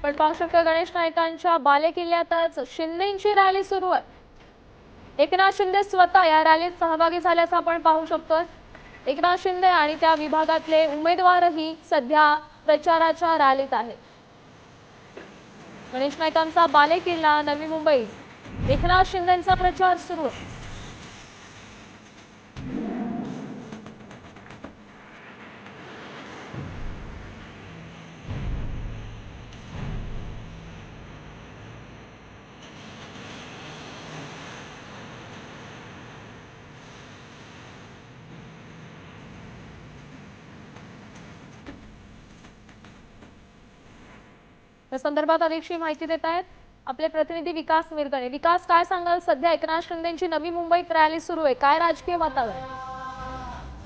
पण पाहू शकतो गणेश नाईकांच्या बालेकिल्ल्यातच शिंदेची रॅली सुरू आहे। एकनाथ शिंदे स्वतः या रॅलीत सहभागी झाल्याचं आपण पाहू शकतो। एकनाथ शिंदे आणि त्या विभागातले उमेदवारही सध्या प्रचाराच्या रॅलीत आहेत। गणेश नाईकांचा बालेकिल्ला नवी मुंबई, एकनाथ शिंदेंचा प्रचार सुरू आहे। या संदर्भात अधिकची माहिती देत आहेत आपले प्रतिनिधी विकास मिरगणे। विकास, काय सांगाल, सध्या एकनाथ शिंदेची नवी मुंबईत रॅली सुरू आहे, काय राजकीय वातावरण?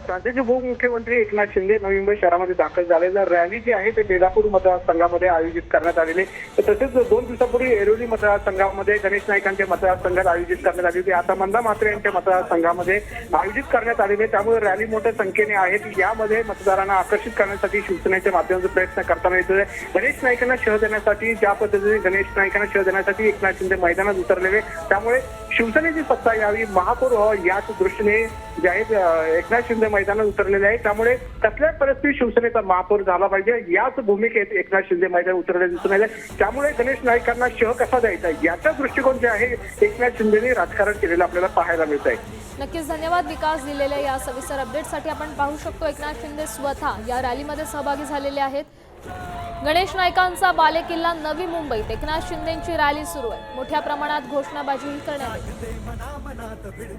राज्याचे उपमुख्यमंत्री एकनाथ शिंदे नवी मुंबई शहरामध्ये दाखल झालेल्या रॅली जी आहे ते बेलापूर मतदारसंघामध्ये आयोजित करण्यात आलेली। तसेच 2 दिवसापूर्वी ऐरोली मतदारसंघामध्ये गणेश नाईकांच्या मतदारसंघात आयोजित करण्यात आली होती। आता मंदा म्हात्रे यांच्या मतदारसंघामध्ये आयोजित करण्यात आलेले, त्यामुळे रॅली मोठ्या संख्येने आहे। यामध्ये मतदारांना आकर्षित करण्यासाठी शिवसेनेच्या माध्यमातून प्रयत्न करताना येतोय। गणेश नाईकांना शह देण्यासाठी, ज्या पद्धतीने गणेश नाईकांना शह देण्यासाठी एकनाथ शिंदे मैदानात उतरलेले, त्यामुळे शिवसेनेची सत्ता यावी, महापौर व्हावं याच दृष्टीने जे आहेत एकनाथ शिंदे मैदानात उतरलेले आहे। त्यामुळे कसल्या परिस्थितीत शिवसेनेचा महापौर झाला पाहिजे याच भूमिकेत एकनाथ शिंदे मैदानात उतरले दिसून आले। त्यामुळे गणेश नाईकांना शह कसा द्यायचा याचा दृष्टिकोन जे आहे एकनाथ शिंदेने राजकारण केलेलं आपल्याला पाहायला मिळत आहे। नक्कीच धन्यवाद विकास, दिलेल्या या सविस्तर अपडेटसाठी। आपण पाहू शकतो एकनाथ शिंदे स्वतः या रॅलीमध्ये सहभागी झालेले आहेत। गणेश नाईकांचा बालेकिल्ला नवी मुंबईत एकनाथ शिंदेची रॅली सुरू आहे। मोठ्या प्रमाणात घोषणाबाजी करण्यात आली।